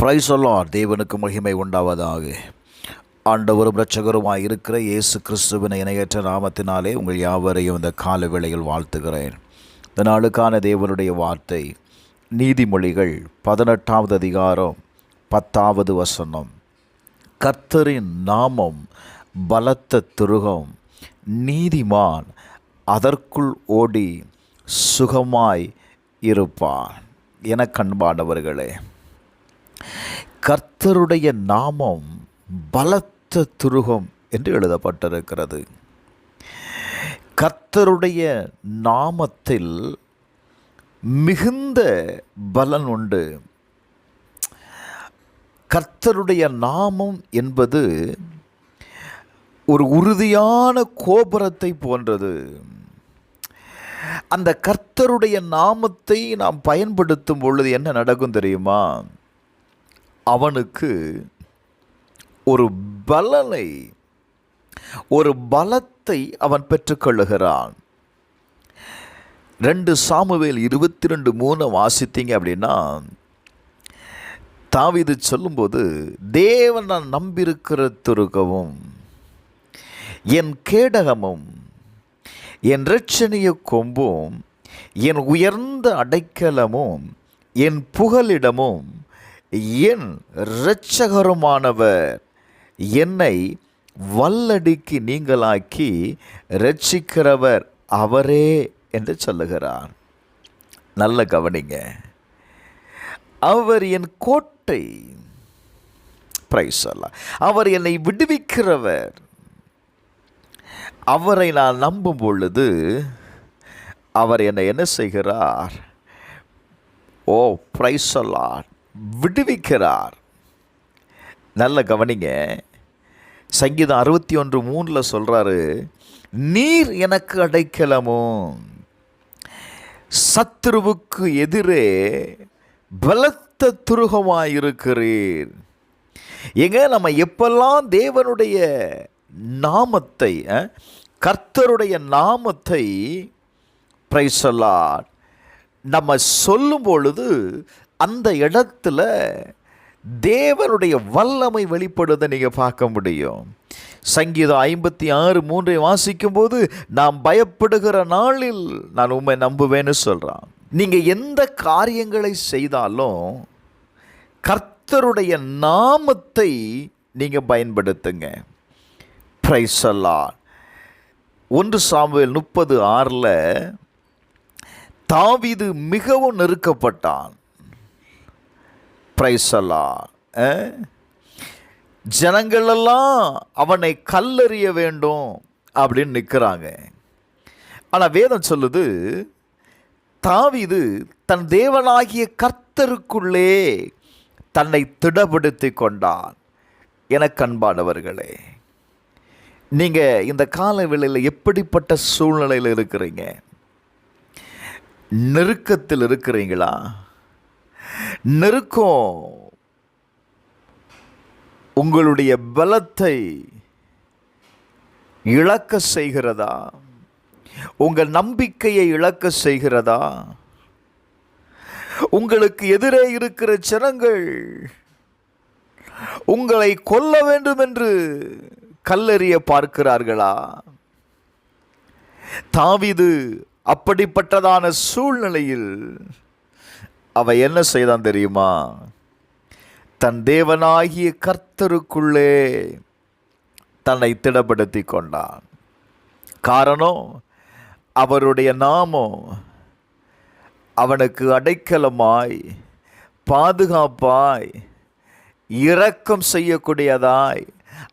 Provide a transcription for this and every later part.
Praise the Lord. தேவனுக்கு மகிமை உண்டாவதாக. ஆண்டவரும் இரட்சகருமாய் இருக்கிற இயேசு கிறிஸ்துவின் இணையற்ற நாமத்தினாலே உங்கள் யாவரையும் இந்த கால வேளையில் வாழ்த்துகிறேன். இந்த நாளுக்கான தேவனுடைய வார்த்தை நீதிமொழிகள் 18வது அதிகாரம் 10வது வசனம். கர்த்தரின் நாமம் பலத்த துருகம், நீதிமான் அதற்குள் ஓடி சுகமாய் இருப்பான். என கண்பானவர்களே, கர்த்தருடைய நாமம் பலத்த துருகம் என்று எழுதப்பட்டிருக்கிறது. கர்த்தருடைய நாமத்தில் மிகுந்த பலன் உண்டு. கர்த்தருடைய நாமம் என்பது ஒரு உறுதியான கோபுரத்தை போன்றது. அந்த கர்த்தருடைய நாமத்தை நாம் பயன்படுத்தும் பொழுது என்ன நடக்கும் தெரியுமா? அவனுக்கு ஒரு பலனை, ஒரு பலத்தை அவன் பெற்றுக்கொள்ளுகிறான். 2 சாமுவேல் 22:3 வாசித்தீங்க அப்படின்னா, தாவீது சொல்லும்போது, தேவன் நான் நம்பியிருக்கிற துருகவும் என் கேடகமும் என் இரட்சணிய கொம்பும் என் உயர்ந்த அடைக்கலமும் என் புகலிடமும் என் இரட்சகருமானவர், என்னை வல்லடிக்கு நீங்களாக்கி இரட்சிக்கிறவர் அவரே என்று சொல்லுகிறார். நல்ல கவனிங்க. அவர் என் கோட்டை, பிரைஸ் அல்லாஹ். அவர் என்னை விடுவிக்கிறவர். அவரை நான் நம்பும் பொழுது அவர் என்னை என்ன செய்கிறார்? ஓ, பிரைஸ் அல்லாஹ், விடுவிக்கிறார். நல்ல கவனிங்க. சங்கீதம் 61:3 சொல்றாரு, நீர் எனக்கு அடைக்கலமும் சத்துருவுக்கு எதிரே பலத்த துருகமாயிருக்கிறீர். எங்க நம்ம எப்பெல்லாம் தேவனுடைய நாமத்தை, கர்த்தருடைய நாமத்தை பிரைஸ் அல்லாஹ் நம்ம சொல்லும் பொழுது அந்த இடத்துல தேவனுடைய வல்லமை வெளிப்படுவதை நீங்கள் பார்க்க முடியும். சங்கீதம் 56:3 வாசிக்கும் போது, நாம் பயப்படுகிற நாளில் நான் உம்மை நம்புவேன்னு சொல்கிறான். நீங்கள் எந்த காரியங்களை செய்தாலும் கர்த்தருடைய நாமத்தை நீங்கள் பயன்படுத்துங்க. பிரைஸ் அல்லாஹ். 1 சாமுவேல் 30:6 தாவீது மிகவும் நெருக்கப்பட்டான். பிரைஸ் அல்லாஹ். ஜனங்களெல்லாம் அவனை கல்லெறிய வேண்டும் அப்படின்னு நிற்கிறாங்க. ஆனால் வேதம் சொல்லுது, தாவீது தன் தேவனாகிய கர்த்தருக்குள்ளே தன்னை திடப்படுத்தி கொண்டான். எனக்கு அன்பானவர்களே, நீங்கள் இந்த காலவேளையில் எப்படிப்பட்ட சூழ்நிலையில் இருக்கிறீங்க? நெருக்கத்தில் இருக்கிறீங்களா? நெருக்கம் உங்களுடைய பலத்தை இழக்க செய்கிறதா? உங்கள் நம்பிக்கையை இழக்க செய்கிறதா? உங்களுக்கு எதிரே இருக்கிற ஜனங்கள் உங்களை கொல்ல வேண்டும் என்று கல்லெறிய பார்க்கிறார்களா? தாவீது அப்படிப்பட்டதான சூழ்நிலையில் அவ என்ன செய்தான் தெரியுமா? தன் தேவனாகிய கர்த்தருக்குள்ளே தன்னை திடப்படுத்தி கொண்டான். காரணம், அவருடைய நாமம் அவனுக்கு அடைக்கலமாய், பாதுகாப்பாய், இரக்கம் செய்யக்கூடியதாய்,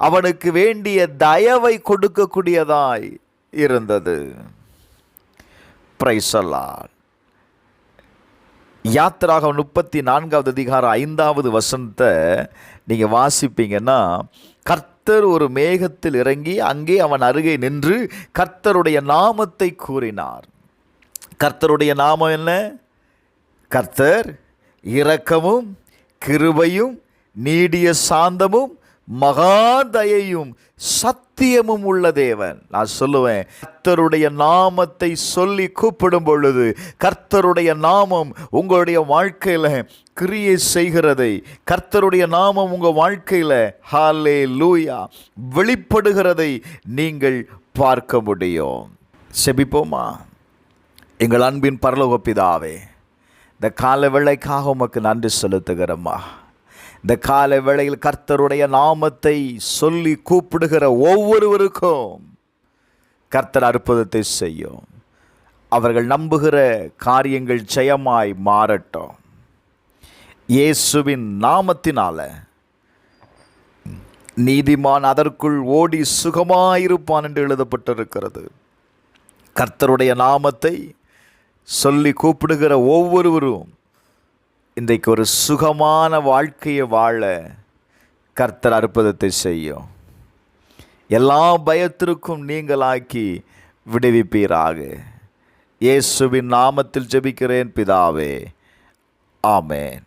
அவனுக்கு வேண்டிய தயவை கொடுக்கக்கூடியதாய் இருந்தது. பிரைஸ் அல்லாஹ். யாத்திராகமம் 34வது அதிகாரம் 5வது வசனத்தை நீங்கள் வாசிப்பீங்கன்னா, கர்த்தர் ஒரு மேகத்தில் இறங்கி அங்கே அவன் அருகே நின்று கர்த்தருடைய நாமத்தை கூறினார். கர்த்தருடைய நாமம் என்ன? கர்த்தர் இரக்கமும் கிருபையும் நீடிய சாந்தமும் மகா தயையும் சத்தியமும் உள்ள தேவன். நான் சொல்லுவேன், கர்த்தருடைய நாமத்தை சொல்லி கூப்பிடும் பொழுது கர்த்தருடைய நாமம் உங்களுடைய வாழ்க்கையில கிரியை செய்கிறதை, கர்த்தருடைய நாமம் உங்க வாழ்க்கையில ஹல்லேலூயா வெளிப்படுகிறதை நீங்கள் பார்க்க முடியும். செபிப்போமா? எங்கள் அன்பின் பரலோக பிதாவே, இந்த கால வேளைக்காக உமக்கு நன்றி செலுத்துகிறோமா. இந்த கால வேளையில் கர்த்தருடைய நாமத்தை சொல்லி கூப்பிடுகிற ஒவ்வொருவருக்கும் கர்த்தர் அற்புதத்தை செய்யும். அவர்கள் நம்புகிற காரியங்கள் ஜெயமாய் மாறட்டும். இயேசுவின் நாமத்தினால நீதிமான் அதற்குள் ஓடி சுகமாயிருப்பான் என்று எழுதப்பட்டிருக்கிறது. கர்த்தருடைய நாமத்தை சொல்லி கூப்பிடுகிற ஒவ்வொருவரும் இன்றைக்கு ஒரு சுகமான வாழ்க்கையை வாழ கர்த்தர் அற்புதத்தை செய்யும். எல்லா பயத்திற்கும் நீங்களாக்கி விடுவிப்பீராக. இயேசுவின் நாமத்தில் ஜெபிக்கிறேன் பிதாவே, ஆமென்.